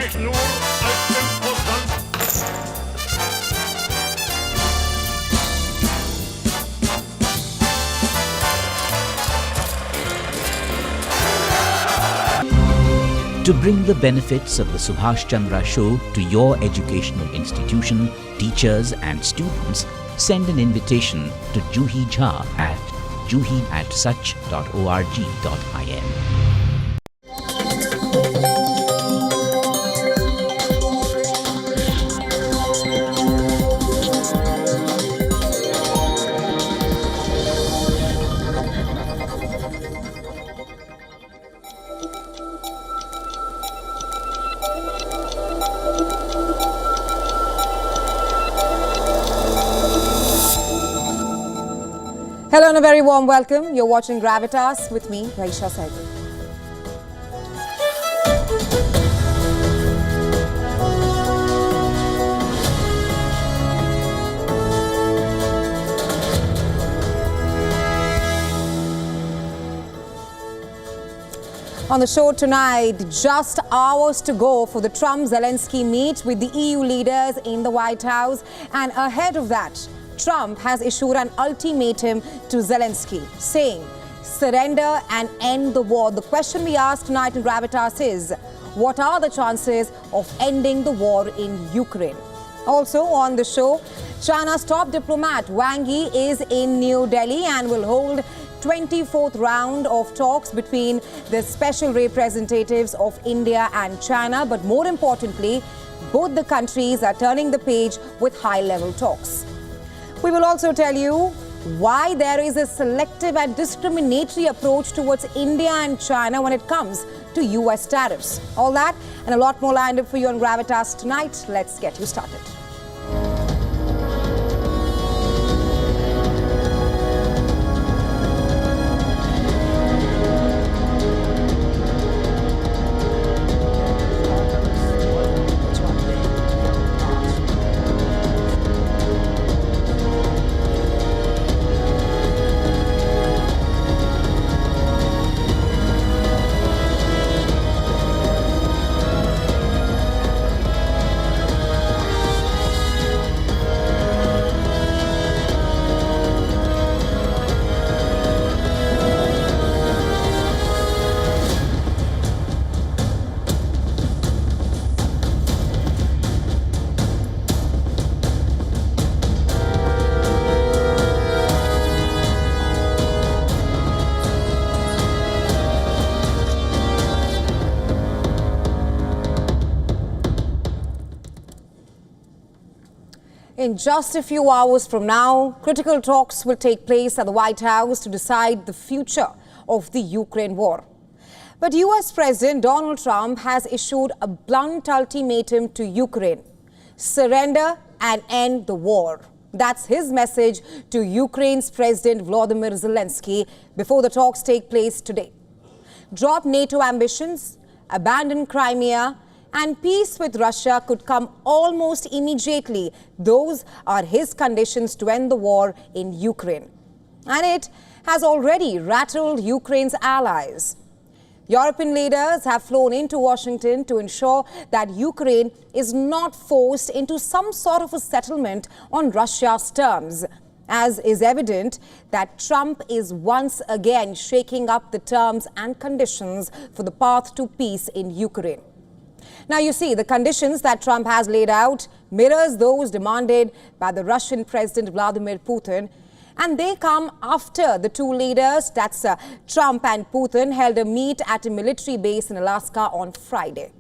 To bring the benefits of the Subhash Chandra Show to your educational institution, teachers and students, send an invitation to Juhi Jha at juhi@such.org.in. Hello and a very warm welcome. You're watching Gravitas with me, Raisha Saibal. On the show tonight, just hours to go for the Trump-Zelensky meet with the EU leaders in the White House, and ahead of that, Trump has issued an ultimatum to Zelensky, saying, surrender and end the war. The question we ask tonight in Gravitas is, what are the chances of ending the war in Ukraine? Also on the show, China's top diplomat Wang Yi is in New Delhi and will hold 24th round of talks between the special representatives of India and China. But more importantly, both the countries are turning the page with high-level talks. We will also tell you why there is a selective and discriminatory approach towards India and China when it comes to US tariffs. All that and a lot more lined up for you on Gravitas tonight. Let's get you started. In just a few hours from now, critical talks will take place at the White House to decide the future of the Ukraine war. But US President Donald Trump has issued a blunt ultimatum to Ukraine: surrender and end the war. That's his message to Ukraine's President Volodymyr Zelensky before the talks take place today. Drop NATO ambitions, abandon Crimea, and peace with Russia could come almost immediately. Those are his conditions to end the war in Ukraine. And it has already rattled Ukraine's allies. European leaders have flown into Washington to ensure that Ukraine is not forced into some sort of a settlement on Russia's terms, as is evident that Trump is once again shaking up the terms and conditions for the path to peace in Ukraine. Now, you see, the conditions that Trump has laid out mirrors those demanded by the Russian President Vladimir Putin, and they come after the two leaders, that's Trump and Putin, held a meet at a military base in Alaska on Friday.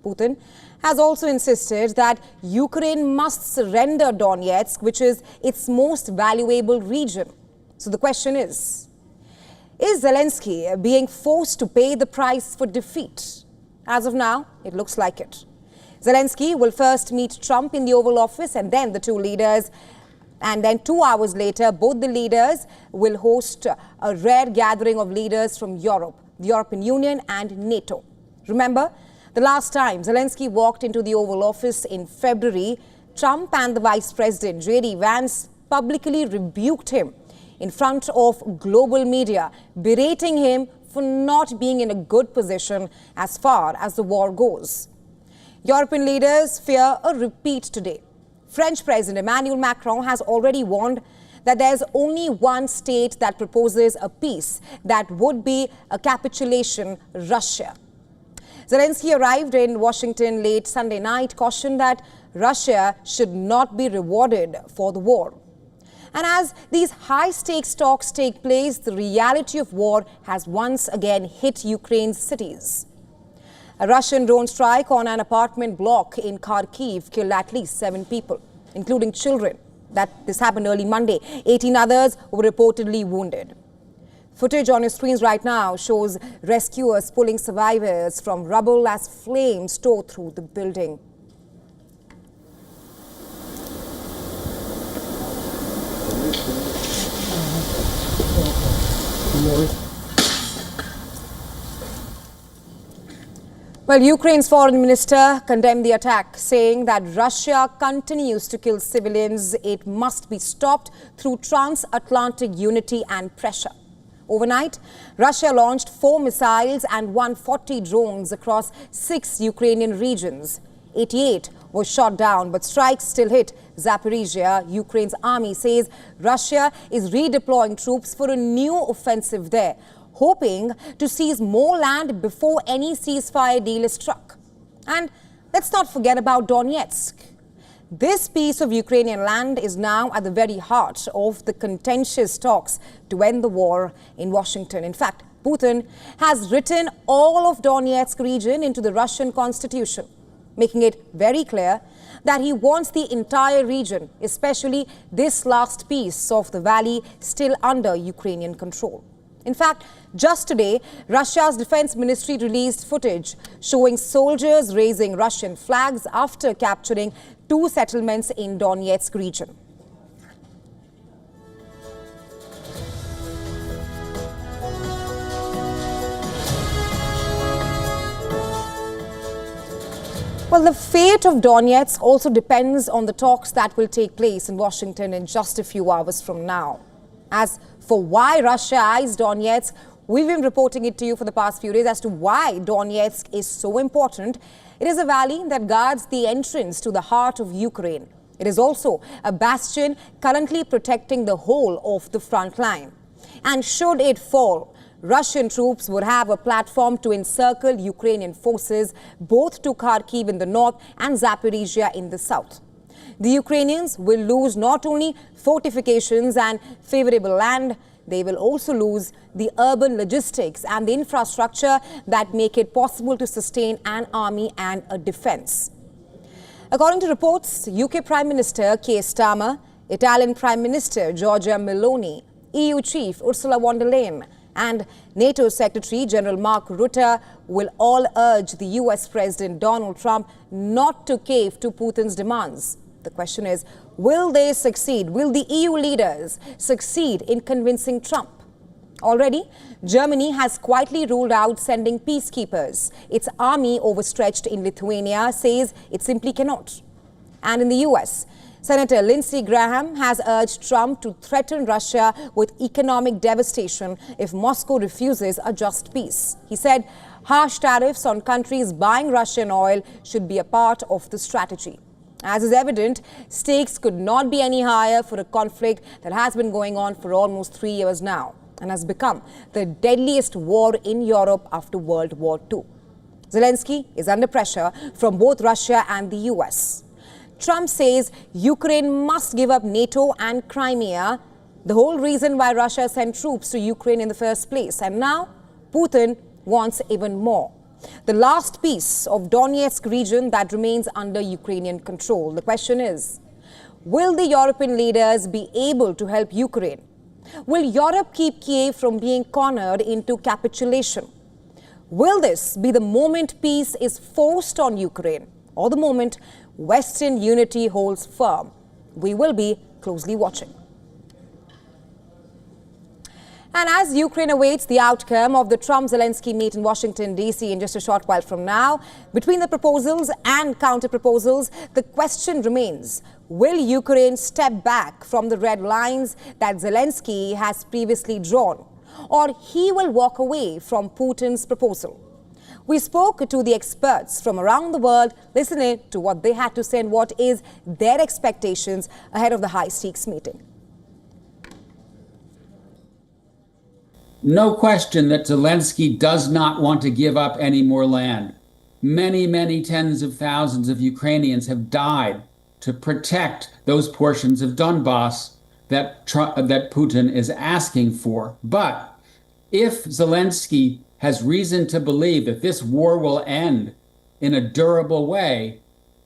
Putin has also insisted that Ukraine must surrender Donetsk, which is its most valuable region. So the question is Zelensky being forced to pay the price for defeat? As of now, it looks like it. Zelensky will first meet Trump in the Oval Office and then the two leaders. And then 2 hours later, both the leaders will host a rare gathering of leaders from Europe, the European Union and NATO. Remember, the last time Zelensky walked into the Oval Office in February, Trump and the Vice President, J.D. Vance, publicly rebuked him in front of global media, berating him for not being in a good position as far as the war goes. European leaders fear a repeat today. French President Emmanuel Macron has already warned that there's only one state that proposes a peace that would be a capitulation: Russia. Zelensky arrived in Washington late Sunday night, cautioned that Russia should not be rewarded for the war. And as these high-stakes talks take place, the reality of war has once again hit Ukraine's cities. A Russian drone strike on an apartment block in Kharkiv killed at least 7 people, including children. This happened early Monday. 18 others were reportedly wounded. Footage on your screens right now shows rescuers pulling survivors from rubble as flames tore through the building. Well, Ukraine's foreign minister condemned the attack, saying that Russia continues to kill civilians. It must be stopped through transatlantic unity and pressure. Overnight, Russia launched 4 missiles and 140 drones across 6 Ukrainian regions. 88 were shot down, but strikes still hit Zaporizhia. Ukraine's army says Russia is redeploying troops for a new offensive there, hoping to seize more land before any ceasefire deal is struck. And let's not forget about Donetsk. This piece of Ukrainian land is now at the very heart of the contentious talks to end the war in Washington. In fact, Putin has written all of Donetsk region into the Russian constitution, making it very clear that he wants the entire region, especially this last piece of the valley, still under Ukrainian control. In fact, just today, Russia's defense ministry released footage showing soldiers raising Russian flags after capturing 2 settlements in Donetsk region. Well, the fate of Donetsk also depends on the talks that will take place in Washington in just a few hours from now. As for why Russia eyes Donetsk, we've been reporting it to you for the past few days as to why Donetsk is so important. It is a valley that guards the entrance to the heart of Ukraine. It is also a bastion currently protecting the whole of the front line. And should it fall, Russian troops would have a platform to encircle Ukrainian forces both to Kharkiv in the north and Zaporizhia in the south. The Ukrainians will lose not only fortifications and favorable land, they will also lose the urban logistics and the infrastructure that make it possible to sustain an army and a defense. According to reports, UK Prime Minister Keir Starmer, Italian Prime Minister Giorgia Meloni, EU Chief Ursula von der Leyen and NATO Secretary General Mark Rutte will all urge the US President Donald Trump not to cave to Putin's demands. The question is, will they succeed? Will the EU leaders succeed in convincing Trump? Already, Germany has quietly ruled out sending peacekeepers. Its army, overstretched in Lithuania, says it simply cannot. And in the US, Senator Lindsey Graham has urged Trump to threaten Russia with economic devastation if Moscow refuses a just peace. He said harsh tariffs on countries buying Russian oil should be a part of the strategy. As is evident, stakes could not be any higher for a conflict that has been going on for almost 3 years now and has become the deadliest war in Europe after World War II. Zelensky is under pressure from both Russia and the US. Trump says Ukraine must give up NATO and Crimea, the whole reason why Russia sent troops to Ukraine in the first place. And now Putin wants even more. The last piece of Donetsk region that remains under Ukrainian control. The question is, will the European leaders be able to help Ukraine? Will Europe keep Kyiv from being cornered into capitulation? Will this be the moment peace is forced on Ukraine, or the moment Western unity holds firm? We will be closely watching. And as Ukraine awaits the outcome of the Trump-Zelensky meet in Washington, D.C. in just a short while from now, between the proposals and counter-proposals, the question remains, will Ukraine step back from the red lines that Zelensky has previously drawn, or he will walk away from Putin's proposal? We spoke to the experts from around the world, listening to what they had to say and what is their expectations ahead of the high-stakes meeting. No question that Zelensky does not want to give up any more land. Many, many tens of thousands of Ukrainians have died to protect those portions of Donbass that Putin is asking for. But if Zelensky has reason to believe that this war will end in a durable way,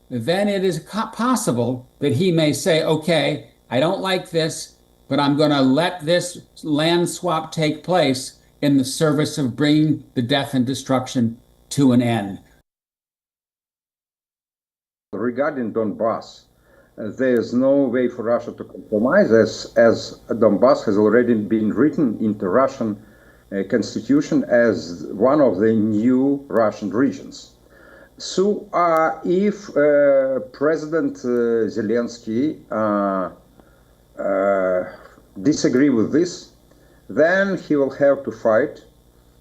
then it is possible that he may say, okay, I don't like this, but I'm going to let this land swap take place in the service of bringing the death and destruction to an end. Regarding Donbass, there is no way for Russia to compromise, as Donbass has already been written into Russian constitution as one of the new Russian regions. So if President Zelensky disagree with this, then he will have to fight.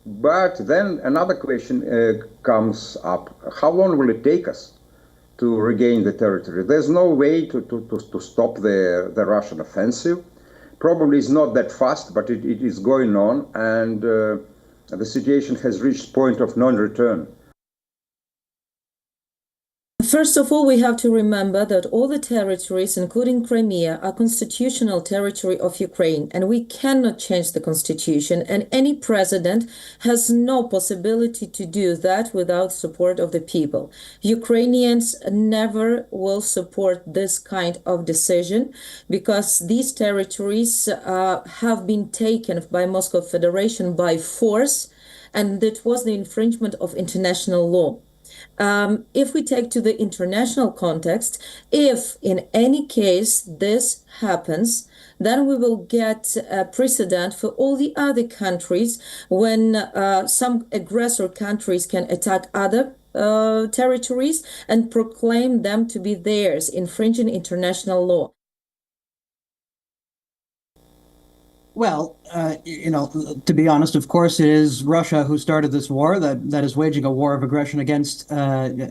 But then another question comes up. How long will it take us to regain the territory? There's no way to stop the Russian offensive. Probably it's not that fast, but it is going on, and the situation has reached point of non-return. First of all, we have to remember that all the territories, including Crimea, are constitutional territory of Ukraine, and we cannot change the constitution, and any president has no possibility to do that without support of the people. Ukrainians never will support this kind of decision because these territories have been taken by Moscow Federation by force, and it was the infringement of international law. If we take to the international context, if in any case this happens, then we will get a precedent for all the other countries when some aggressor countries can attack other territories and proclaim them to be theirs, infringing international law. Well, to be honest, of course, it is Russia who started this war that is waging a war of aggression against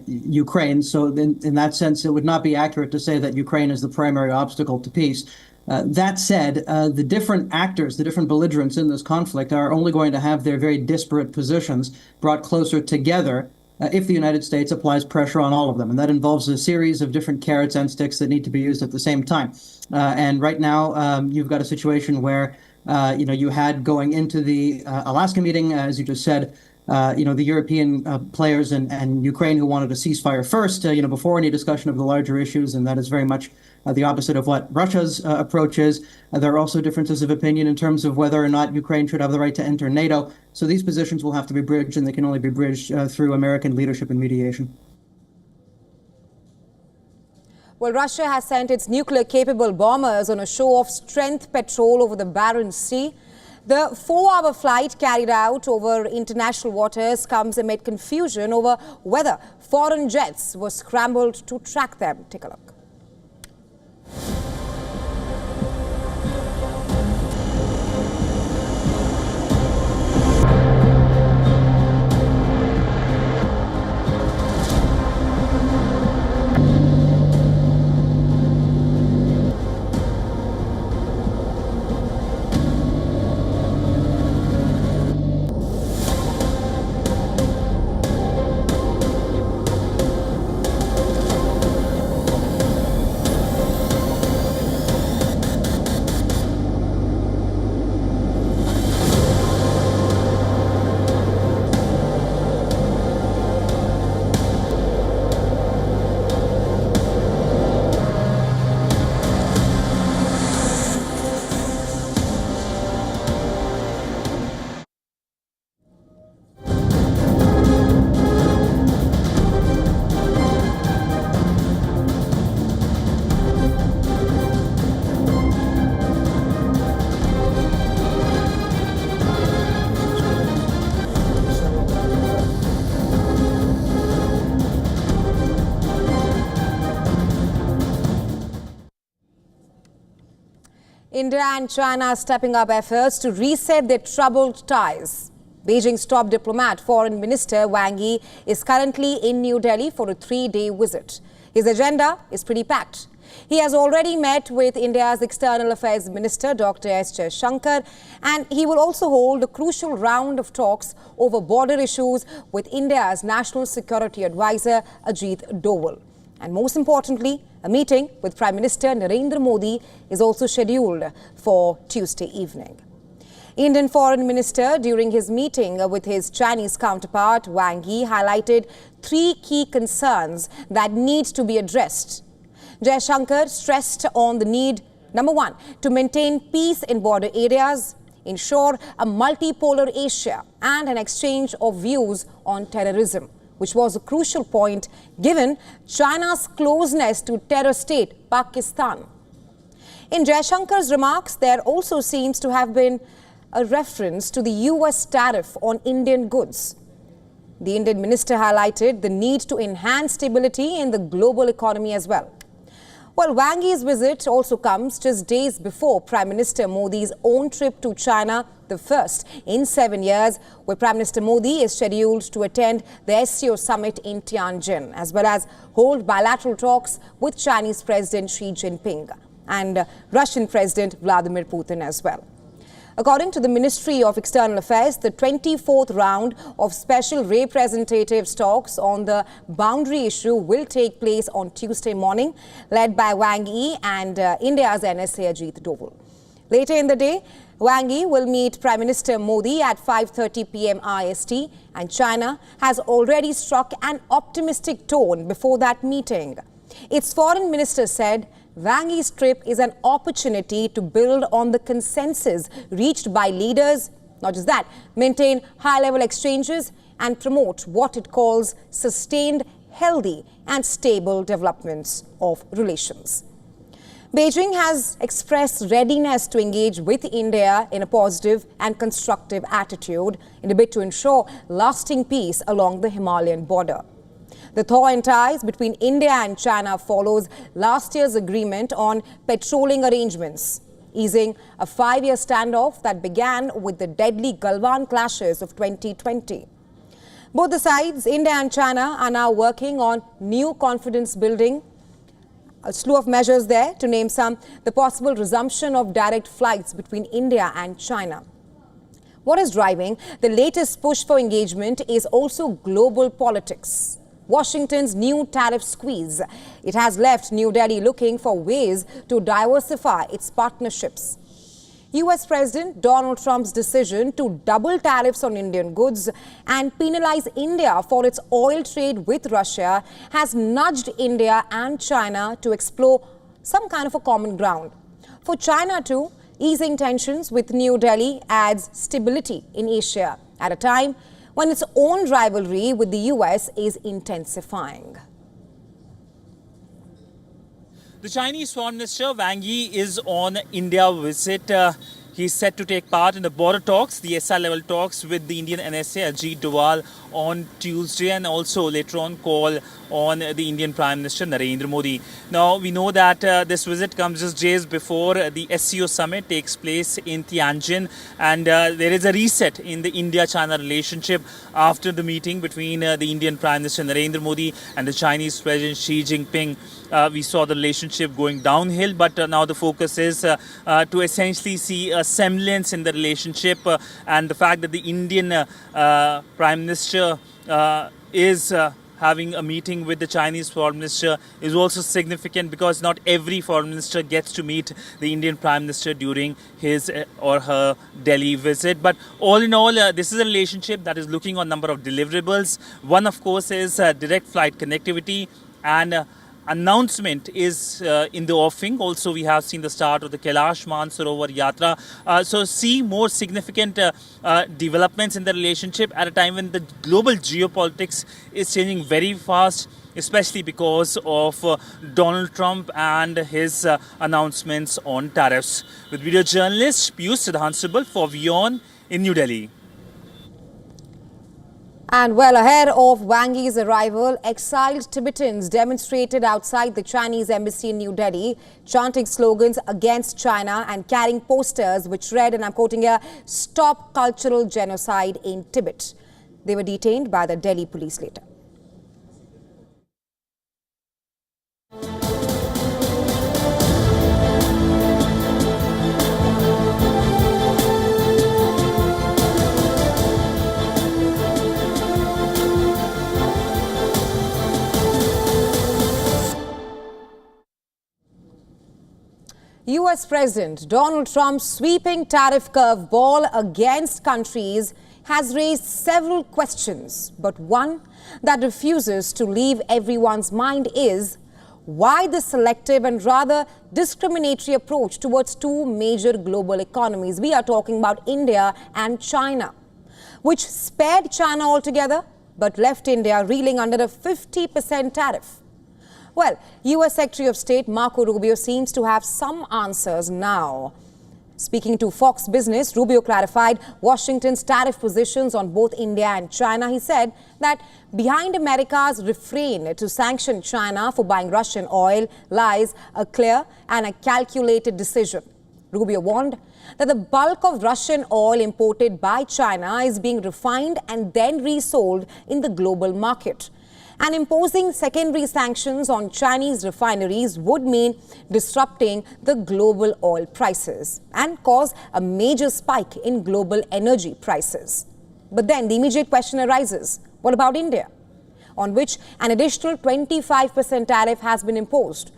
Ukraine. So in that sense, it would not be accurate to say that Ukraine is the primary obstacle to peace. That said, the different actors, the different belligerents in this conflict are only going to have their very disparate positions brought closer together if the United States applies pressure on all of them. And that involves a series of different carrots and sticks that need to be used at the same time. And right now, you've got a situation where you had going into the Alaska meeting, as you just said, the European players and Ukraine who wanted a ceasefire first, before any discussion of the larger issues. And that is very much the opposite of what Russia's approach is. There are also differences of opinion in terms of whether or not Ukraine should have the right to enter NATO. So these positions will have to be bridged, and they can only be bridged through American leadership and mediation. Well, Russia has sent its nuclear-capable bombers on a show-of-strength patrol over the Barents Sea. The 4-hour flight carried out over international waters comes amid confusion over whether foreign jets were scrambled to track them. Take a look. India and China are stepping up efforts to reset their troubled ties. Beijing's top diplomat, Foreign Minister Wang Yi, is currently in New Delhi for a 3-day visit. His agenda is pretty packed. He has already met with India's External Affairs Minister, Dr. S. Jaishankar, and he will also hold a crucial round of talks over border issues with India's National Security Advisor, Ajit Doval. And most importantly, a meeting with Prime Minister Narendra Modi is also scheduled for Tuesday evening. Indian Foreign Minister, during his meeting with his Chinese counterpart, Wang Yi, highlighted 3 key concerns that need to be addressed. Jaishankar stressed on the need, number 1, to maintain peace in border areas, ensure a multipolar Asia, and an exchange of views on terrorism, which was a crucial point given China's closeness to terror state Pakistan. In Jaishankar's remarks, there also seems to have been a reference to the US tariff on Indian goods. The Indian minister highlighted the need to enhance stability in the global economy as well. Well, Wang Yi's visit also comes just days before Prime Minister Modi's own trip to China, the first in 7 years, where Prime Minister Modi is scheduled to attend the SCO summit in Tianjin, as well as hold bilateral talks with Chinese President Xi Jinping and Russian President Vladimir Putin as well. According to the Ministry of External Affairs, the 24th round of special representatives talks on the boundary issue will take place on Tuesday morning, led by Wang Yi and India's NSA Ajit Doval. Later in the day, Wang Yi will meet Prime Minister Modi at 5:30 PM IST, and China has already struck an optimistic tone before that meeting. Its foreign minister said Wang Yi's trip is an opportunity to build on the consensus reached by leaders, not just that, maintain high-level exchanges and promote what it calls sustained, healthy and stable developments of relations. Beijing has expressed readiness to engage with India in a positive and constructive attitude in a bid to ensure lasting peace along the Himalayan border. The thaw in ties between India and China follows last year's agreement on patrolling arrangements, easing a 5-year standoff that began with the deadly Galwan clashes of 2020. Both the sides, India and China, are now working on new confidence building, a slew of measures there, to name some, the possible resumption of direct flights between India and China. What is driving the latest push for engagement is also global politics. Washington's new tariff squeeze. It has left New Delhi looking for ways to diversify its partnerships. US President Donald Trump's decision to double tariffs on Indian goods and penalize India for its oil trade with Russia has nudged India and China to explore some kind of a common ground. For China too, easing tensions with New Delhi adds stability in Asia at a time when its own rivalry with the US is intensifying. The Chinese Foreign Minister Wang Yi is on India visit. He's set to take part in the border talks, the SR level talks with the Indian NSA Ajit Doval on Tuesday, and also later on call on the Indian Prime Minister Narendra Modi. Now, we know that this visit comes just days before the SCO summit takes place in Tianjin, and there is a reset in the India-China relationship after the meeting between the Indian Prime Minister Narendra Modi and the Chinese President Xi Jinping. We saw the relationship going downhill, but now the focus is to essentially see a semblance in the relationship, and the fact that the Indian Prime Minister is having a meeting with the Chinese Foreign Minister is also significant, because not every Foreign Minister gets to meet the Indian Prime Minister during his or her Delhi visit. But all in all, this is a relationship that is looking on a number of deliverables. One, of course, is direct flight connectivity, and announcement is in the offing. Also, we have seen the start of the Kailash Mansarovar Yatra. So see more significant developments in the relationship at a time when the global geopolitics is changing very fast, especially because of Donald Trump and his announcements on tariffs. With video journalist Piyush Siddhansubal for WION in New Delhi. And well ahead of Wang Yi's arrival, exiled Tibetans demonstrated outside the Chinese embassy in New Delhi, chanting slogans against China and carrying posters which read, and I'm quoting here, "Stop cultural genocide in Tibet." They were detained by the Delhi police later. US President Donald Trump's sweeping tariff curveball against countries has raised several questions, but one that refuses to leave everyone's mind is why the selective and rather discriminatory approach towards two major global economies. We are talking about India and China, which spared China altogether but left India reeling under a 50% tariff. Well, US Secretary of State Marco Rubio seems to have some answers now. Speaking to Fox Business, Rubio clarified Washington's tariff positions on both India and China. He said that behind America's refrain to sanction China for buying Russian oil lies a clear and a calculated decision. Rubio warned that the bulk of Russian oil imported by China is being refined and then resold in the global market. And imposing secondary sanctions on Chinese refineries would mean disrupting the global oil prices and cause a major spike in global energy prices. But then the immediate question arises, what about India, on which an additional 25% tariff has been imposed,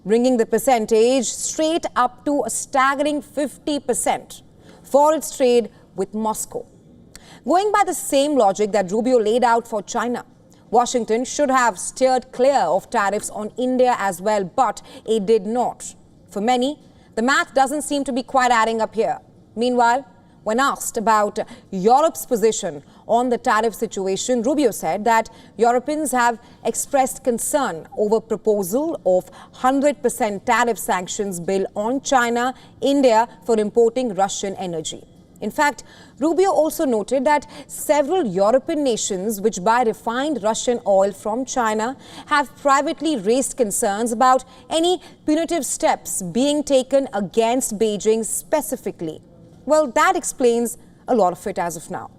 bringing the percentage straight up to a staggering 50% for its trade with Moscow. Going by the same logic that Rubio laid out for China, Washington should have steered clear of tariffs on India as well, but it did not. For many, the math doesn't seem to be quite adding up here. Meanwhile, when asked about Europe's position on the tariff situation, Rubio said that Europeans have expressed concern over proposal of 100% tariff sanctions bill on China, India for importing Russian energy. In fact, Rubio also noted that several European nations which buy refined Russian oil from China have privately raised concerns about any punitive steps being taken against Beijing specifically. Well, that explains a lot of it as of now.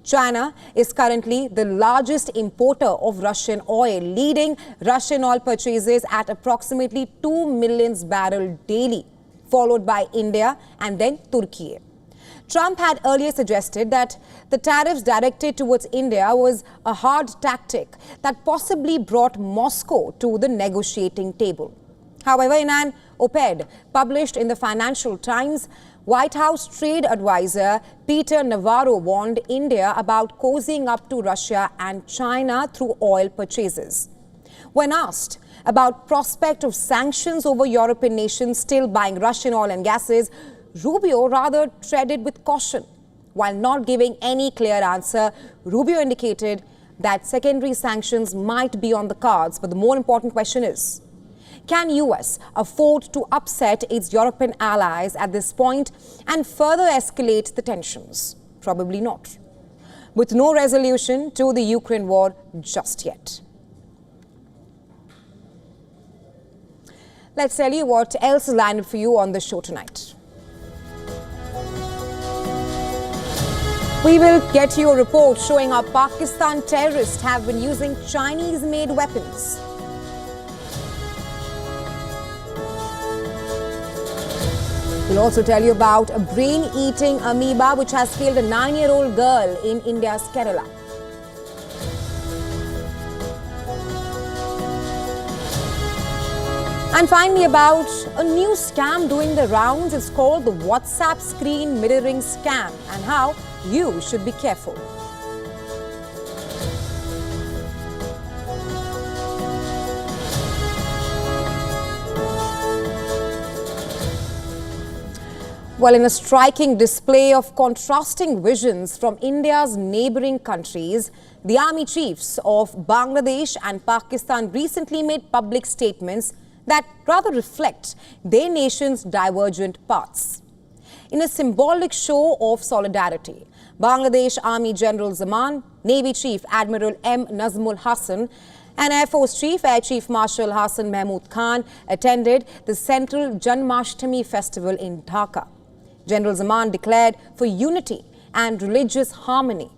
China is currently the largest importer of Russian oil, leading Russian oil purchases at approximately 2 million barrels daily, followed by India and then Turkey. Trump had earlier suggested that the tariffs directed towards India was a hard tactic that possibly brought Moscow to the negotiating table. However, in an op-ed published in the Financial Times, White House trade advisor Peter Navarro warned India about cozying up to Russia and China through oil purchases. When asked about prospect of sanctions over European nations still buying Russian oil and gases, Rubio rather treaded with caution. While not giving any clear answer, Rubio indicated that secondary sanctions might be on the cards. But the more important question is, can US afford to upset its European allies at this point and further escalate the tensions? Probably not, with no resolution to the Ukraine war just yet. Let's tell you what else is lined up for you on the show tonight. We will get you a report showing how Pakistan terrorists have been using Chinese-made weapons. We'll also tell you about a brain-eating amoeba which has killed a 9-year-old girl in India's Kerala. And finally, about a new scam doing the rounds. It's called the WhatsApp screen mirroring scam, and how you should be careful. Well, in a striking display of contrasting visions from India's neighboring countries, the army chiefs of Bangladesh and Pakistan recently made public statements that rather reflect their nation's divergent paths. In a symbolic show of solidarity, Bangladesh Army General Zaman, Navy Chief Admiral M. Nazmul Hassan, and Air Force Chief Air Chief Marshal Hassan Mahmood Khan attended the Central Janmashtami festival in Dhaka. General Zaman declared for unity and religious harmony.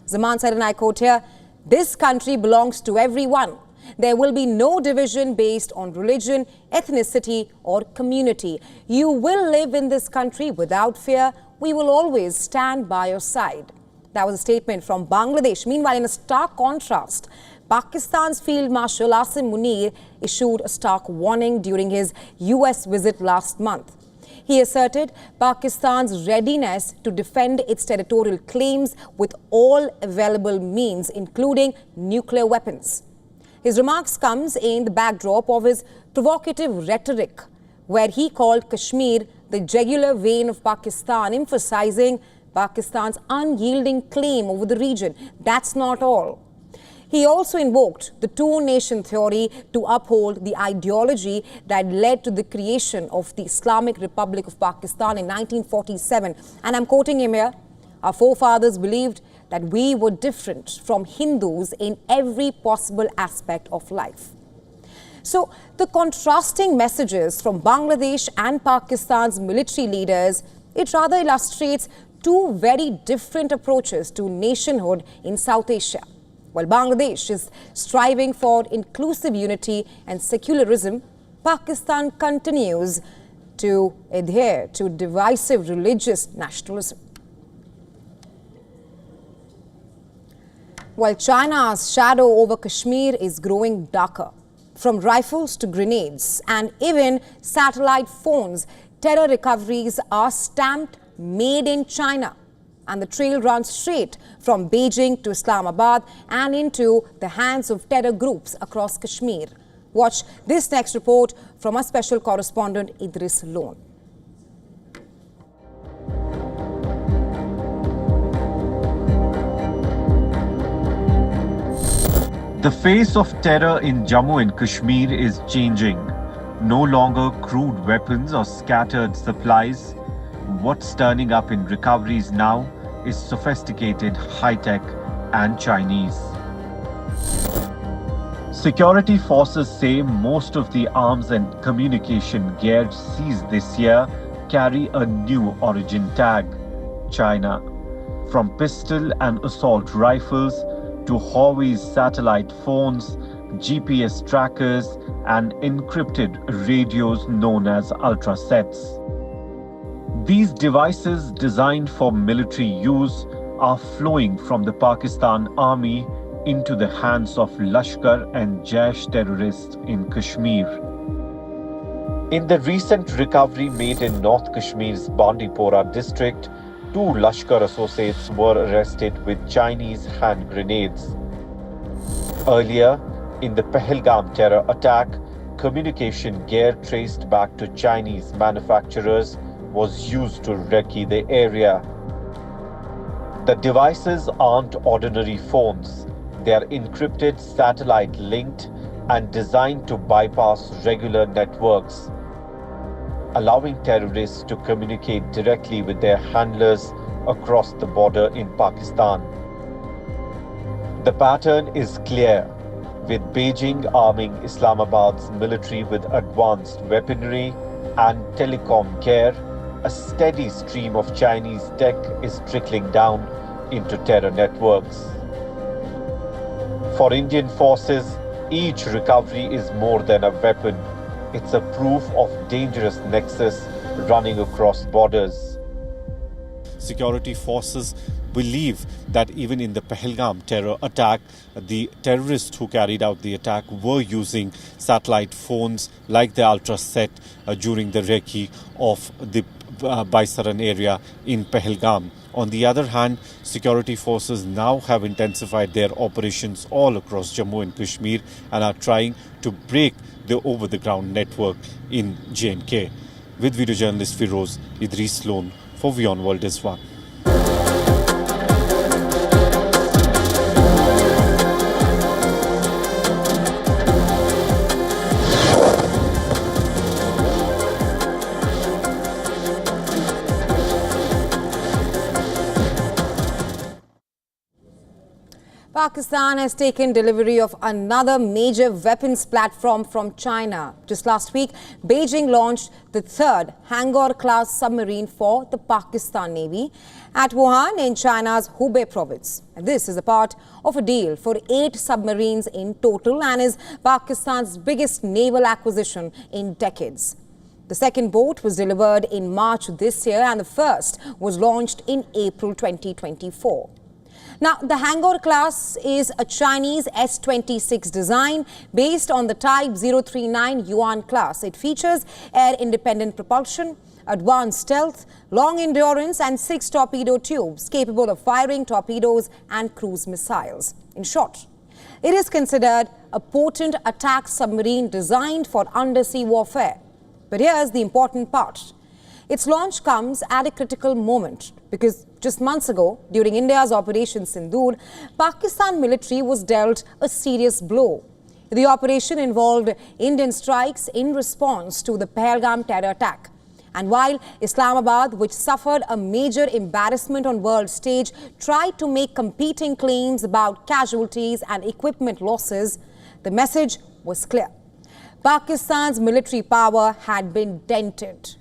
Zaman said, and I quote here, "This country belongs to everyone. There will be no division based on religion, ethnicity or community. You will live in this country without fear. We will always stand by your side." That was a statement from Bangladesh. Meanwhile, in a stark contrast, Pakistan's Field Marshal Asim Munir issued a stark warning during his US visit last month. He asserted Pakistan's readiness to defend its territorial claims with all available means, including nuclear weapons. His remarks comes in the backdrop of his provocative rhetoric, where he called Kashmir the jugular vein of Pakistan, emphasizing Pakistan's unyielding claim over the region. That's not all. He also invoked the two-nation theory to uphold the ideology that led to the creation of the Islamic Republic of Pakistan in 1947. And I'm quoting him here, "Our forefathers believed that we were different from Hindus in every possible aspect of life." So the contrasting messages from Bangladesh and Pakistan's military leaders, it rather illustrates two very different approaches to nationhood in South Asia. While Bangladesh is striving for inclusive unity and secularism, Pakistan continues to adhere to divisive religious nationalism. While China's shadow over Kashmir is growing darker, from rifles to grenades and even satellite phones, terror recoveries are stamped "Made in China." And the trail runs straight from Beijing to Islamabad and into the hands of terror groups across Kashmir. Watch this next report from our special correspondent Idris Lone. The face of terror in Jammu and Kashmir is changing. No longer crude weapons or scattered supplies. What's turning up in recoveries now is sophisticated, high-tech and Chinese. Security forces say most of the arms and communication gear seized this year carry a new origin tag, China. From pistol and assault rifles to Huawei's satellite phones, GPS trackers and encrypted radios known as ultrasets. These devices designed for military use are flowing from the Pakistan Army into the hands of Lashkar and Jaish terrorists in Kashmir. In the recent recovery made in North Kashmir's Bandipora district, 2 Lashkar associates were arrested with Chinese hand grenades. Earlier, in the Pahalgam terror attack, communication gear traced back to Chinese manufacturers was used to recce the area. The devices aren't ordinary phones. They are encrypted, satellite-linked and designed to bypass regular networks, allowing terrorists to communicate directly with their handlers across the border in Pakistan. The pattern is clear, with Beijing arming Islamabad's military with advanced weaponry and telecom gear. A steady stream of Chinese tech is trickling down into terror networks. For Indian forces, each recovery is more than a weapon. It's a proof of dangerous nexus running across borders. Security forces believe that even in the Pahalgam terror attack, the terrorists who carried out the attack were using satellite phones like the Ultraset during the recce of the Baisaran area in Pahalgam. On the other hand, security forces now have intensified their operations all across Jammu and Kashmir and are trying to break the over-the-ground network in J&K. With video journalist Firoz, Idris Lone for WION World is One. Pakistan has taken delivery of another major weapons platform from China. Just last week, Beijing launched the third Hangar-class submarine for the Pakistan Navy at Wuhan in China's Hubei province. And this is a part of a deal for 8 submarines in total and is Pakistan's biggest naval acquisition in decades. The second boat was delivered in March this year and the first was launched in April 2024. Now, the Hangar class is a Chinese S-26 design based on the Type 039 Yuan class. It features air-independent propulsion, advanced stealth, long endurance and 6 torpedo tubes capable of firing torpedoes and cruise missiles. In short, it is considered a potent attack submarine designed for undersea warfare. But here's the important part. Its launch comes at a critical moment because just months ago, during India's Operation Sindoor, Pakistan military was dealt a serious blow. The operation involved Indian strikes in response to the Pahalgam terror attack. And while Islamabad, which suffered a major embarrassment on world stage, tried to make competing claims about casualties and equipment losses, the message was clear. Pakistan's military power had been dented.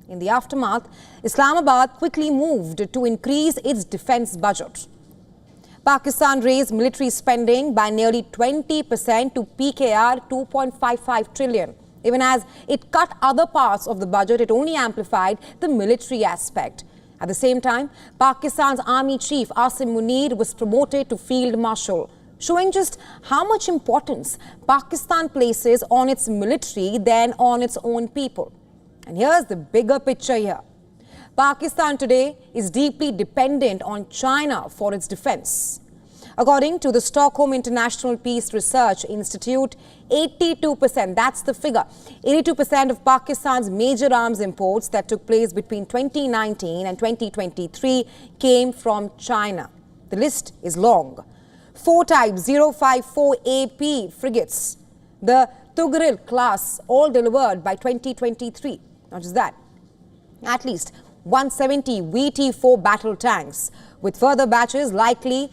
In the aftermath, Islamabad quickly moved to increase its defense budget. Pakistan raised military spending by nearly 20% to PKR 2.55 trillion. Even as it cut other parts of the budget, it only amplified the military aspect. At the same time, Pakistan's army chief Asim Munir was promoted to field marshal, showing just how much importance Pakistan places on its military than on its own people. And here's the bigger picture here. Pakistan today is deeply dependent on China for its defense. According to the Stockholm International Peace Research Institute, 82%, that's the figure, 82% of Pakistan's major arms imports that took place between 2019 and 2023 came from China. The list is long. 4 Type 054 AP frigates, the Tugril class, all delivered by 2023. Not just that, at least 170 VT-4 battle tanks, with further batches likely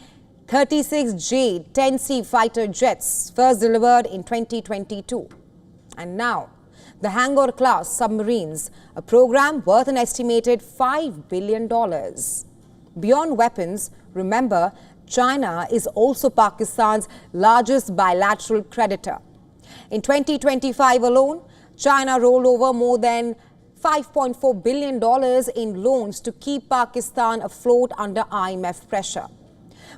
36J 10C fighter jets, first delivered in 2022. And now, the Hangar-class submarines, a program worth an estimated $5 billion. Beyond weapons, remember, China is also Pakistan's largest bilateral creditor. In 2025 alone, China rolled over more than $5.4 billion in loans to keep Pakistan afloat under IMF pressure.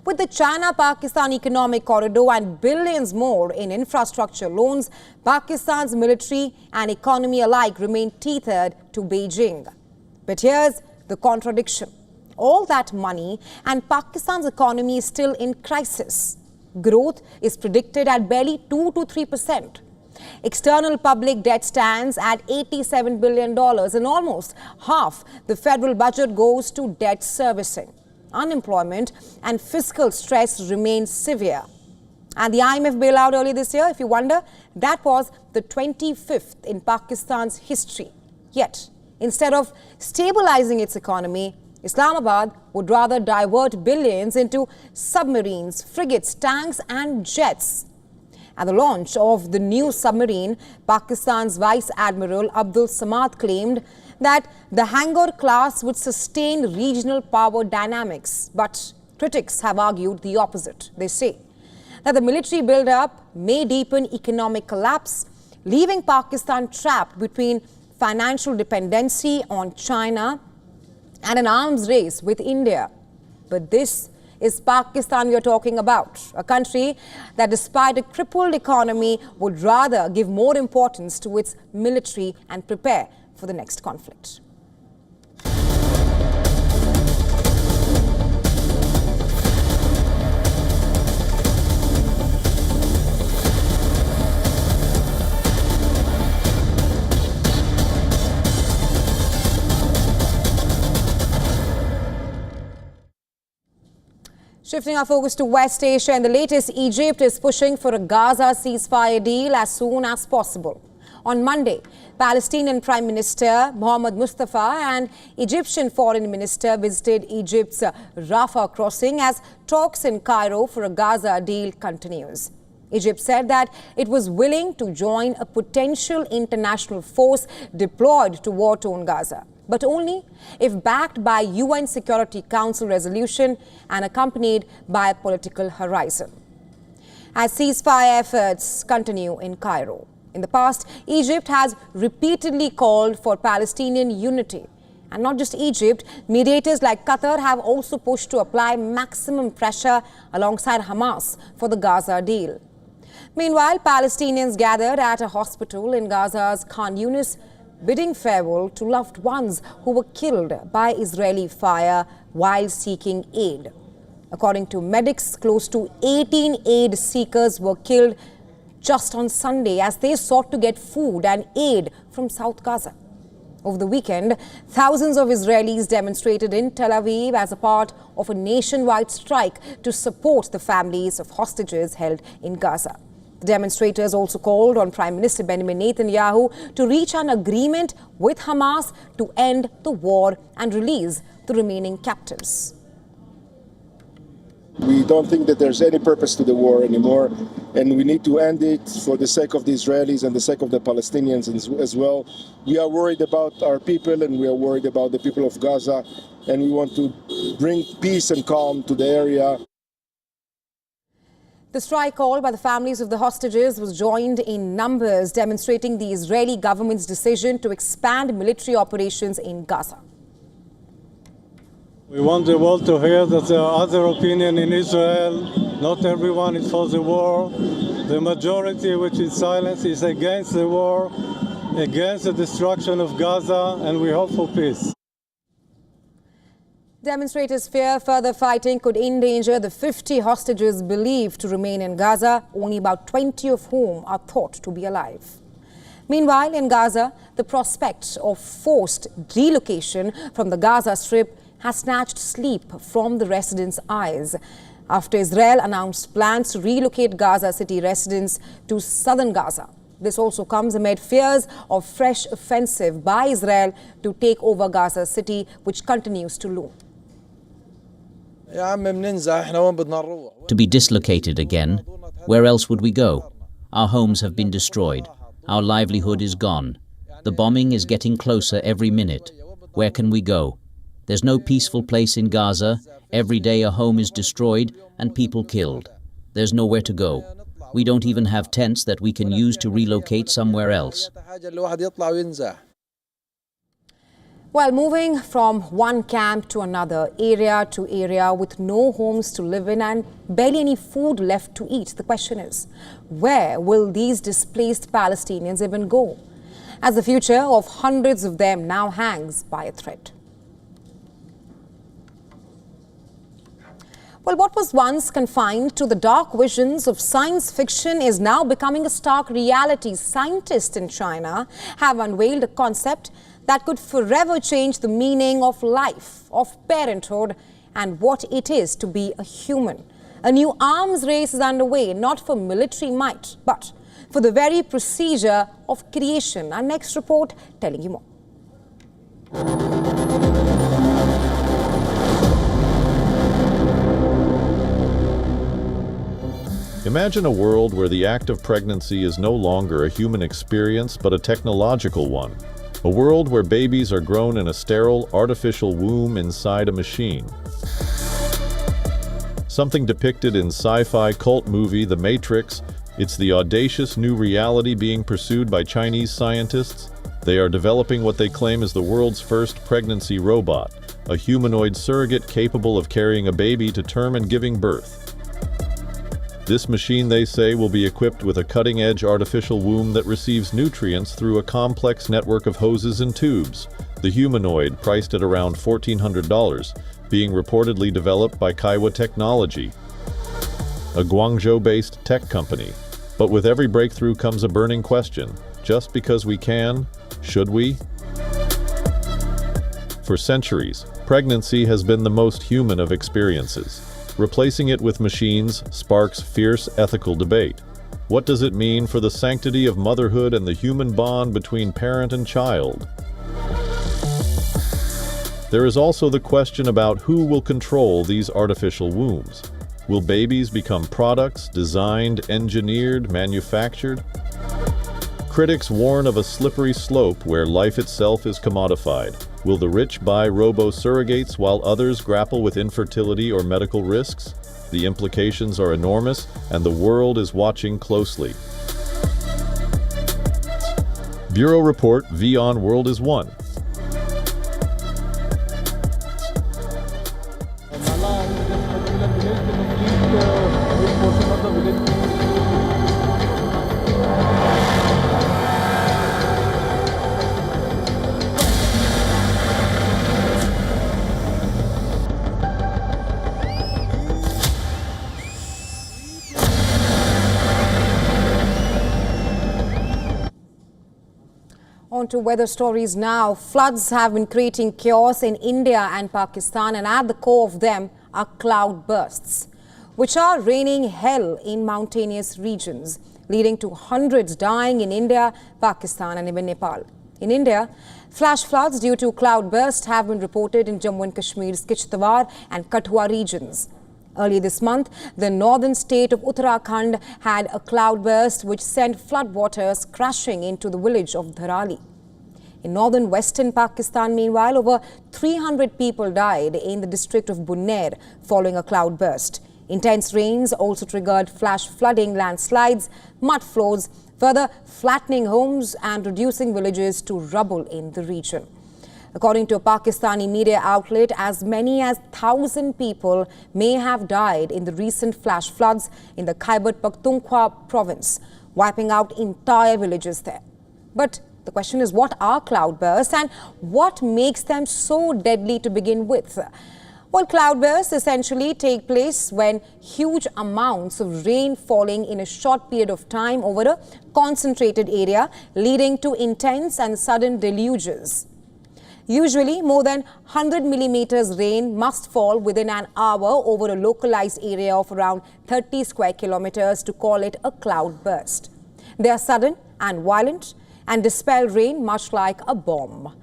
With the China-Pakistan economic corridor and billions more in infrastructure loans, Pakistan's military and economy alike remain tethered to Beijing. But here's the contradiction. All that money and Pakistan's economy is still in crisis. Growth is predicted at barely 2 to 3%. External public debt stands at $87 billion and almost half the federal budget goes to debt servicing. Unemployment and fiscal stress remain severe. And the IMF bailout earlier this year, if you wonder, that was the 25th in Pakistan's history. Yet, instead of stabilizing its economy, Islamabad would rather divert billions into submarines, frigates, tanks and jets. At the launch of the new submarine, Pakistan's Vice Admiral Abdul Samad claimed that the Hangar class would sustain regional power dynamics. But critics have argued the opposite. They say that the military build-up may deepen economic collapse, leaving Pakistan trapped between financial dependency on China and an arms race with India. But this is Pakistan we are talking about, a country that despite a crippled economy would rather give more importance to its military and prepare for the next conflict. Shifting our focus to West Asia, and the latest, Egypt is pushing for a Gaza ceasefire deal as soon as possible. On Monday, Palestinian Prime Minister Mohammed Mustafa and Egyptian Foreign Minister visited Egypt's Rafah crossing as talks in Cairo for a Gaza deal continues. Egypt said that it was willing to join a potential international force deployed to war-torn Gaza, but only if backed by UN Security Council resolution and accompanied by a political horizon. As ceasefire efforts continue in Cairo. In the past, Egypt has repeatedly called for Palestinian unity. And not just Egypt, mediators like Qatar have also pushed to apply maximum pressure alongside Hamas for the Gaza deal. Meanwhile, Palestinians gathered at a hospital in Gaza's Khan Yunis, bidding farewell to loved ones who were killed by Israeli fire while seeking aid. According to medics, close to 18 aid seekers were killed just on Sunday as they sought to get food and aid from South Gaza. Over the weekend, thousands of Israelis demonstrated in Tel Aviv as a part of a nationwide strike to support the families of hostages held in Gaza. The demonstrators also called on Prime Minister Benjamin Netanyahu to reach an agreement with Hamas to end the war and release the remaining captives. We don't think that there's any purpose to the war anymore, and we need to end it for the sake of the Israelis and the sake of the Palestinians as well. We are worried about our people, and we are worried about the people of Gaza, and we want to bring peace and calm to the area. The strike call by the families of the hostages was joined in numbers, demonstrating the Israeli government's decision to expand military operations in Gaza. We want the world to hear that there are other opinions in Israel. Not everyone is for the war. The majority, which is silent, is against the war, against the destruction of Gaza, and we hope for peace. Demonstrators fear further fighting could endanger the 50 hostages believed to remain in Gaza, only about 20 of whom are thought to be alive. Meanwhile, in Gaza, the prospect of forced relocation from the Gaza Strip has snatched sleep from the residents' eyes after Israel announced plans to relocate Gaza City residents to southern Gaza. This also comes amid fears of fresh offensive by Israel to take over Gaza City, which continues to loom. To be dislocated again, where else would we go? Our homes have been destroyed. Our livelihood is gone. The bombing is getting closer every minute. Where can we go? There's no peaceful place in Gaza. Every day a home is destroyed and people killed. There's nowhere to go. We don't even have tents that we can use to relocate somewhere else. Well, moving from one camp to another, area to area, with no homes to live in and barely any food left to eat, the question is, where will these displaced Palestinians even go, as the future of hundreds of them now hangs by a thread? Well, what was once confined to the dark visions of science fiction is now becoming a stark reality. Scientists in China have unveiled a concept that could forever change the meaning of life, of parenthood, and what it is to be a human. A new arms race is underway, not for military might, but for the very procedure of creation. Our next report telling you more. Imagine a world where the act of pregnancy is no longer a human experience but a technological one. A world where babies are grown in a sterile, artificial womb inside a machine. Something depicted in sci-fi cult movie The Matrix, it's the audacious new reality being pursued by Chinese scientists. They are developing what they claim is the world's first pregnancy robot, a humanoid surrogate capable of carrying a baby to term and giving birth. This machine, they say, will be equipped with a cutting-edge artificial womb that receives nutrients through a complex network of hoses and tubes. The humanoid, priced at around $1,400, being reportedly developed by Kyiv Technology, a Guangzhou-based tech company. But with every breakthrough comes a burning question. Just because we can, should we? For centuries, pregnancy has been the most human of experiences. Replacing it with machines sparks fierce ethical debate. What does it mean for the sanctity of motherhood and the human bond between parent and child? There is also the question about who will control these artificial wombs. Will babies become products, designed, engineered, manufactured? Critics warn of a slippery slope where life itself is commodified. Will the rich buy robo-surrogates while others grapple with infertility or medical risks? The implications are enormous, and the world is watching closely. Bureau Report, WION World is One. On to weather stories now. Floods have been creating chaos in India and Pakistan, and at the core of them are cloud bursts, which are raining hell in mountainous regions, leading to hundreds dying in India, Pakistan and even Nepal. In India, flash floods due to cloud bursts have been reported in Jammu and Kashmir's Kishtwar and Kathua regions. Early this month, the northern state of Uttarakhand had a cloudburst which sent floodwaters crashing into the village of Dharali. In northern western Pakistan, meanwhile, over 300 people died in the district of Bunner following a cloudburst. Intense rains also triggered flash flooding, landslides, mud flows, further flattening homes and reducing villages to rubble in the region. According to a Pakistani media outlet, as many as 1,000 people may have died in the recent flash floods in the Khyber Pakhtunkhwa province, wiping out entire villages there. But the question is, what are cloudbursts and what makes them so deadly to begin with? Well, cloudbursts essentially take place when huge amounts of rain falling in a short period of time over a concentrated area, leading to intense and sudden deluges. Usually, more than 100 millimeters rain must fall within an hour over a localized area of around 30 square kilometers to call it a cloudburst. They are sudden and violent and dispel rain much like a bomb.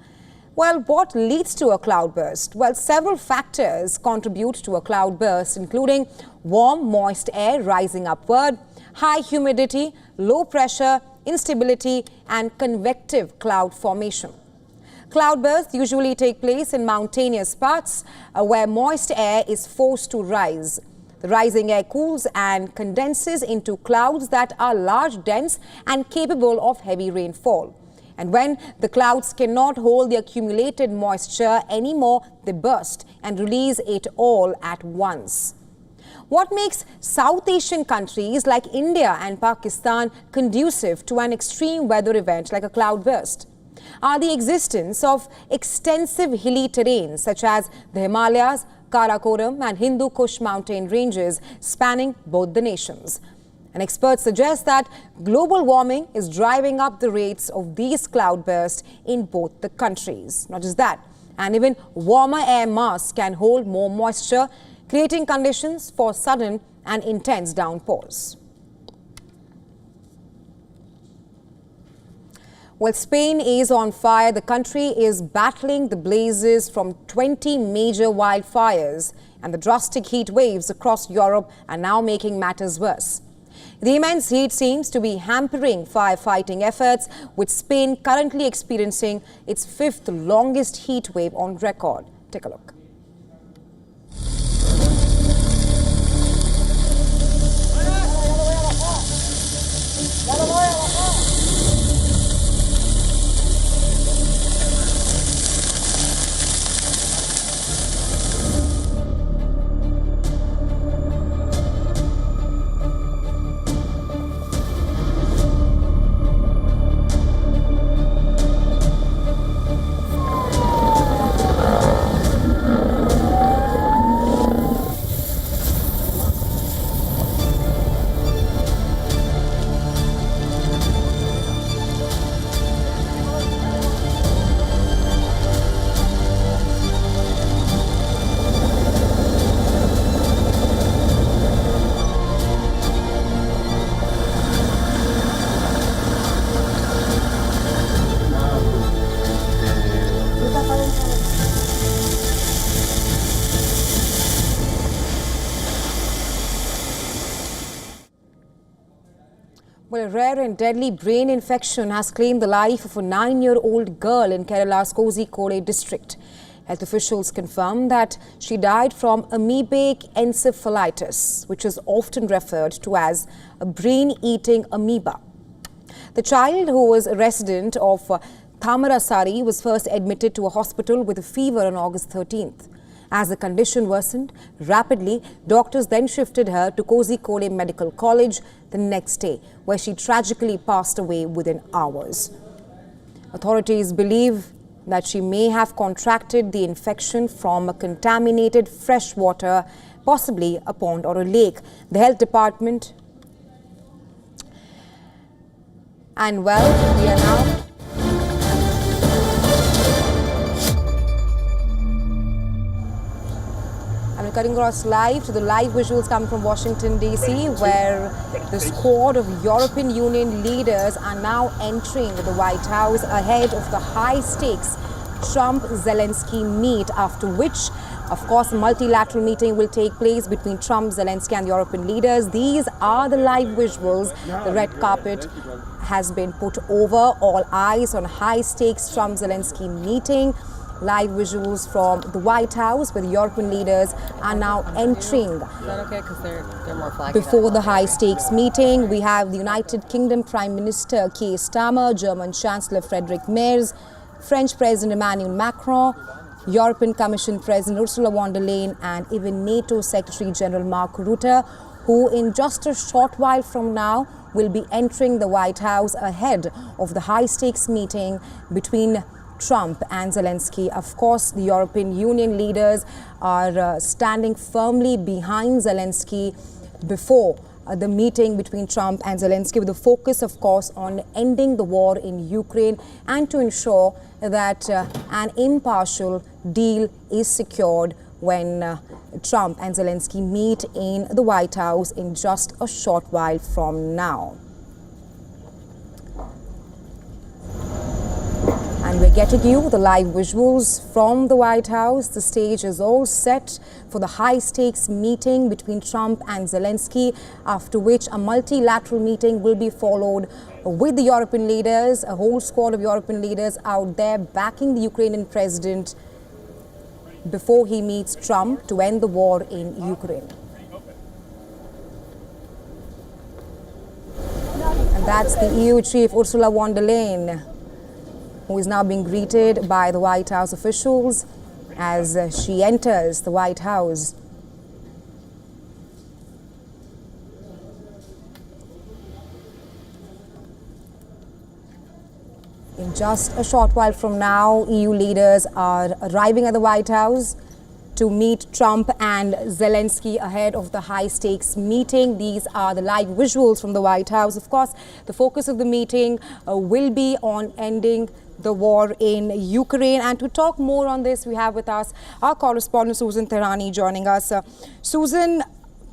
Well, what leads to a cloudburst? Well, several factors contribute to a cloudburst, including warm, moist air rising upward, high humidity, low pressure, instability, and convective cloud formation. Cloudbursts usually take place in mountainous parts where moist air is forced to rise. The rising air cools and condenses into clouds that are large, dense, and capable of heavy rainfall. And when the clouds cannot hold the accumulated moisture anymore, they burst and release it all at once. What makes South Asian countries like India and Pakistan conducive to an extreme weather event like a cloudburst are the existence of extensive hilly terrain such as the Himalayas, Karakoram and Hindu Kush mountain ranges spanning both the nations. And experts suggest that global warming is driving up the rates of these cloudbursts in both the countries. Not just that, and even warmer air mass can hold more moisture, creating conditions for sudden and intense downpours. Well, Spain is on fire. The country is battling the blazes from 20 major wildfires, and the drastic heat waves across Europe are now making matters worse. The immense heat seems to be hampering firefighting efforts, with Spain currently experiencing its 5th longest heat wave on record. Take a look. rare and deadly brain infection has claimed the life of a 9-year-old girl in Kerala's Kozhikode district. Health officials confirmed that she died from amoebic encephalitis, which is often referred to as a brain-eating amoeba. The child, who was a resident of Thamarasari, was first admitted to a hospital with a fever on August 13th. As the condition worsened rapidly, doctors then shifted her to Kozhikode Medical College the next day, where she tragically passed away within hours. Authorities believe that she may have contracted the infection from a contaminated fresh water, possibly a pond or a lake. The health department and well, we are now cutting across live to the live visuals coming from Washington, D.C., where the squad of European Union leaders are now entering the White House ahead of the high-stakes Trump-Zelensky meet, after which, of course, a multilateral meeting will take place between Trump, Zelensky and European leaders. These are the live visuals. The red carpet has been put over. All eyes on high-stakes Trump-Zelensky meeting. Live visuals from the White House, where the European leaders are now entering. Before the high-stakes meeting, we have the United Kingdom Prime Minister Keir Starmer, German Chancellor Friedrich Merz, French President Emmanuel Macron, European Commission President Ursula von der Leyen, and even NATO Secretary General Mark Rutte, who in just a short while from now will be entering the White House ahead of the high-stakes meeting between Trump and Zelensky. Of course, the European Union leaders are standing firmly behind Zelensky before the meeting between Trump and Zelensky, with the focus, of course, on ending the war in Ukraine and to ensure that an impartial deal is secured when Trump and Zelensky meet in the White House in just a short while from now. And we're getting you the live visuals from the White House. The stage is all set for the high-stakes meeting between Trump and Zelensky, after which a multilateral meeting will be followed with the European leaders, a whole squad of European leaders out there backing the Ukrainian president before he meets Trump to end the war in Ukraine. And that's the EU chief, Ursula von der Leyen, who is now being greeted by the White House officials as she enters the White House. In just a short while from now, EU leaders are arriving at the White House to meet Trump and Zelensky ahead of the high-stakes meeting. These are the live visuals from the White House. Of course, the focus of the meeting will be on ending the war in Ukraine. And to talk more on this, we have with us our correspondent Susan Tehrani joining us. Susan,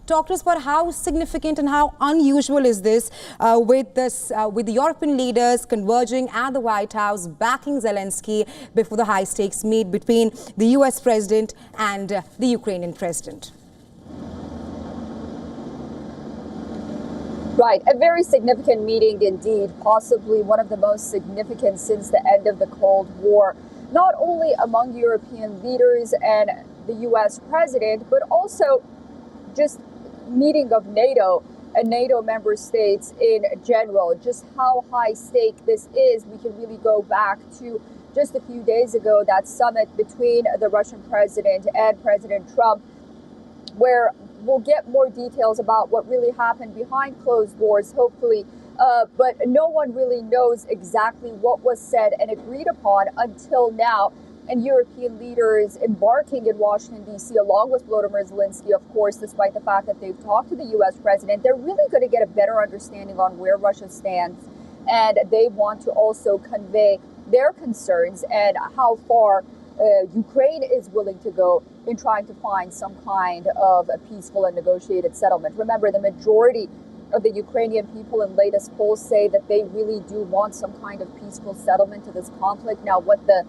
talk to us about how significant and how unusual is this with the European leaders converging at the White House, backing Zelensky before the high-stakes meet between the US president and the Ukrainian president. Right, a very significant meeting indeed, possibly one of the most significant since the end of the Cold War, not only among European leaders and the US president, but also just meeting of NATO and NATO member states in general. Just how high stake this is, we can really go back to just a few days ago, that summit between the Russian president and President Trump, where we'll get more details about what really happened behind closed doors, hopefully, but no one really knows exactly what was said and agreed upon until now. And European leaders embarking in Washington, D.C., along with Volodymyr Zelensky, of course, despite the fact that they've talked to the U.S. president, they're really going to get a better understanding on where Russia stands. And they want to also convey their concerns and how far Ukraine is willing to go in trying to find some kind of a peaceful and negotiated settlement. Remember, the majority of the Ukrainian people in latest polls say that they really do want some kind of peaceful settlement to this conflict. Now, what the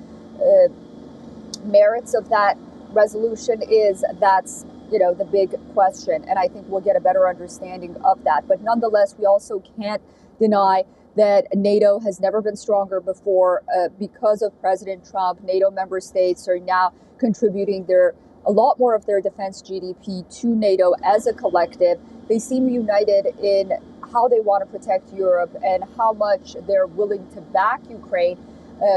merits of that resolution is, that's, the big question. And I think we'll get a better understanding of that. But nonetheless, we also can't deny that NATO has never been stronger before. Because of President Trump, NATO member states are now contributing a lot more of their defense GDP to NATO as a collective. They seem united in how they want to protect Europe and how much they're willing to back Ukraine.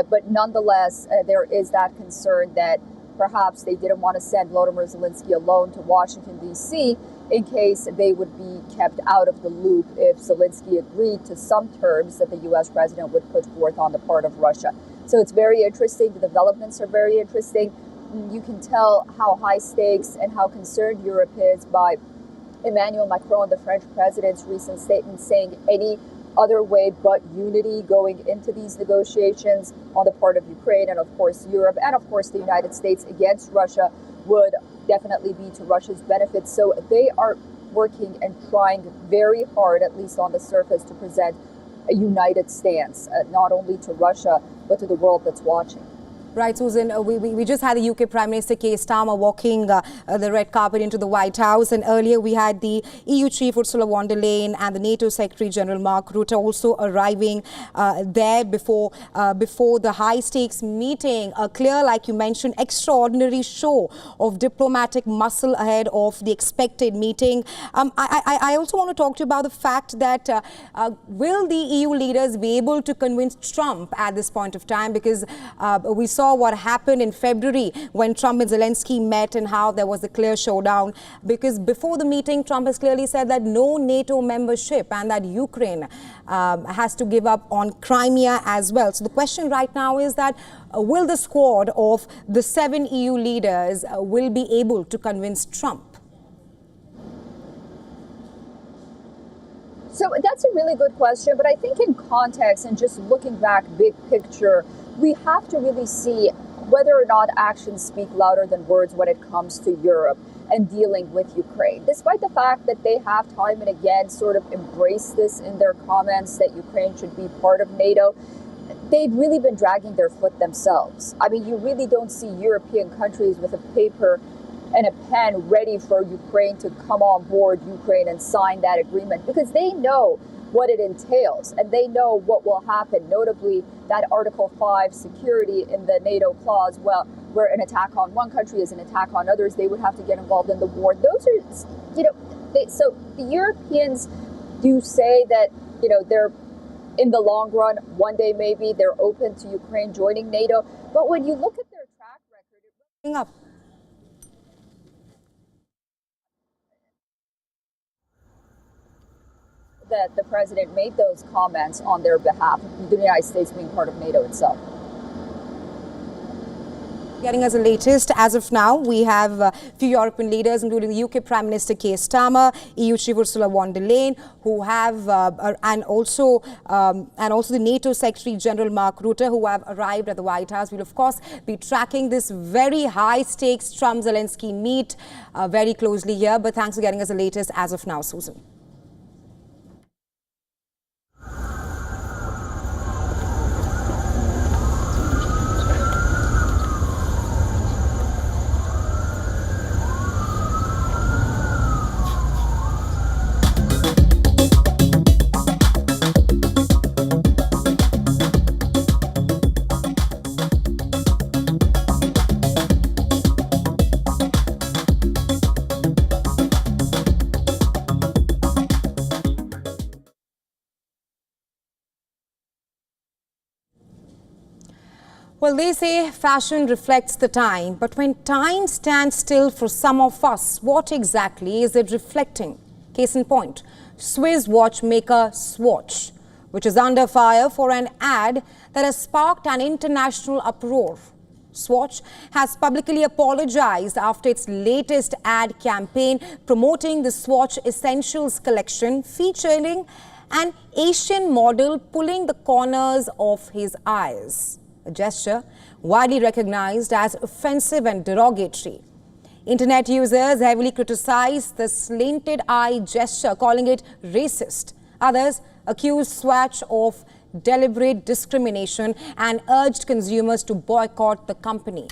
But nonetheless, there is that concern that perhaps they didn't want to send Volodymyr Zelensky alone to Washington, D.C., in case they would be kept out of the loop if Zelensky agreed to some terms that the U.S. president would put forth on the part of Russia. So it's very interesting. The developments are very interesting. You can tell how high stakes and how concerned Europe is by Emmanuel Macron, the French president's recent statement saying any other way but unity going into these negotiations on the part of Ukraine and, of course, Europe and, of course, the United States against Russia would definitely be to Russia's benefit. So they are working and trying very hard, at least on the surface, to present a united stance, not only to Russia, but to the world that's watching. Right, Susan, we just had the UK Prime Minister Keir Starmer walking the red carpet into the White House, and earlier we had the EU Chief Ursula von der Leyen and the NATO Secretary General Mark Rutte also arriving there before the high-stakes meeting. A clear, like you mentioned, extraordinary show of diplomatic muscle ahead of the expected meeting. I also want to talk to you about the fact that will the EU leaders be able to convince Trump at this point of time, because we saw what happened in February when Trump and Zelensky met and how there was a clear showdown, because before the meeting Trump has clearly said that no NATO membership and that Ukraine has to give up on Crimea as well. So the question right now is that will the squad of the 7 EU leaders will be able to convince Trump? So that's a really good question, but I think in context and just looking back big picture, we have to really see whether or not actions speak louder than words when it comes to Europe and dealing with Ukraine. Despite the fact that they have time and again sort of embraced this in their comments that Ukraine should be part of NATO, they've really been dragging their foot themselves. I mean, you really don't see European countries with a paper and a pen ready for Ukraine to come on board Ukraine and sign that agreement, because they know what it entails and they know what will happen, notably that Article 5 security in the NATO clause, well, where an attack on one country is an attack on others, they would have to get involved in the war. Those are, so the Europeans do say that, they're in the long run, one day maybe they're open to Ukraine joining NATO. But when you look at their track record, that the president made those comments on their behalf, the United States being part of NATO itself. Getting us the latest, as of now, we have a few European leaders, including the UK Prime Minister Keir Starmer, EU Chief Ursula von der Leyen, who have, and also the NATO Secretary General Mark Rutte, who have arrived at the White House. We'll, of course, be tracking this very high-stakes Trump-Zelensky meet very closely here. But thanks for getting us the latest as of now, Susan. Well, they say fashion reflects the time, but when time stands still for some of us, what exactly is it reflecting? Case in point, Swiss watchmaker Swatch, which is under fire for an ad that has sparked an international uproar. Swatch has publicly apologized after its latest ad campaign promoting the Swatch Essentials collection, featuring an Asian model pulling the corners of his eyes. A gesture widely recognized as offensive and derogatory. Internet users heavily criticized the slanted eye gesture, calling it racist. Others accused Swatch of deliberate discrimination and urged consumers to boycott the company.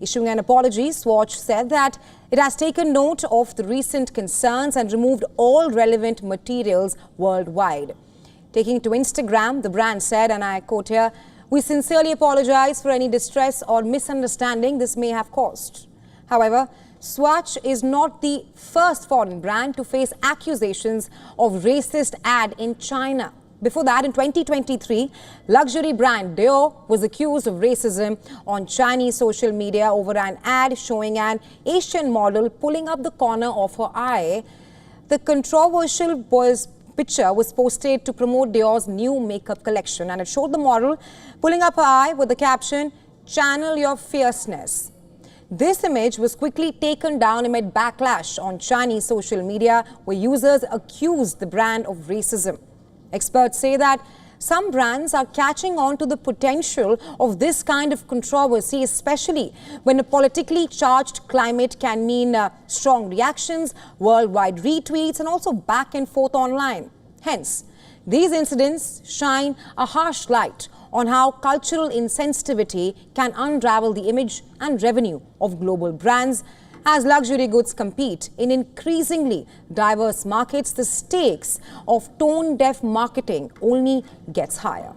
Issuing an apology, Swatch said that it has taken note of the recent concerns and removed all relevant materials worldwide. Taking to Instagram, the brand said, and I quote here, "We sincerely apologize for any distress or misunderstanding this may have caused." However, Swatch is not the first foreign brand to face accusations of racist ad in China. Before that, in 2023, luxury brand Dior was accused of racism on Chinese social media over an ad showing an Asian model pulling up the corner of her eye. The controversial picture was posted to promote Dior's new makeup collection, and it showed the model pulling up her eye with the caption, "Channel your fierceness." This image was quickly taken down amid backlash on Chinese social media, where users accused the brand of racism. Experts say that some brands are catching on to the potential of this kind of controversy, especially when a politically charged climate can mean strong reactions, worldwide retweets, and also back and forth online. Hence, these incidents shine a harsh light on how cultural insensitivity can unravel the image and revenue of global brands. As luxury goods compete in increasingly diverse markets, the stakes of tone-deaf marketing only gets higher.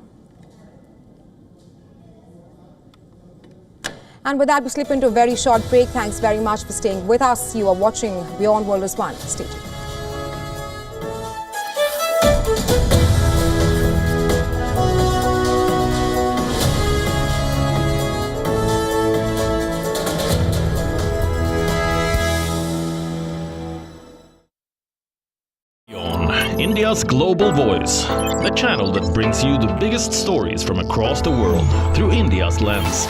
And with that, we slip into a very short break. Thanks very much for staying with us. You are watching WION World is One. Stay tuned. India's Global Voice, the channel that brings you the biggest stories from across the world through India's lens.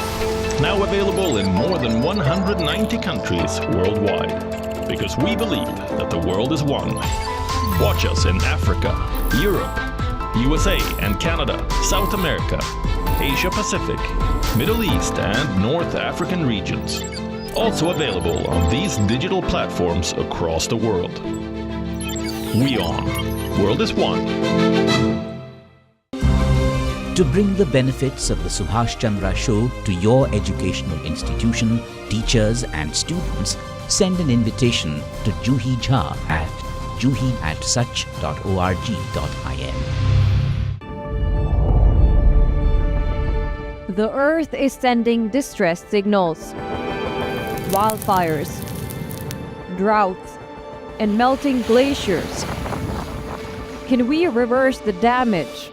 Now available in more than 190 countries worldwide. Because we believe that the world is one. Watch us in Africa, Europe, USA and Canada, South America, Asia Pacific, Middle East and North African regions. Also available on these digital platforms across the world. WION. World is One. To bring the benefits of the Subhash Chandra Show to your educational institution, teachers and students, send an invitation to Juhi Jha at juhi@such.org.in. The Earth is sending distress signals. Wildfires, droughts, and melting glaciers. Can we reverse the damage?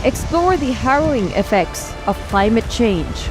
Explore the harrowing effects of climate change.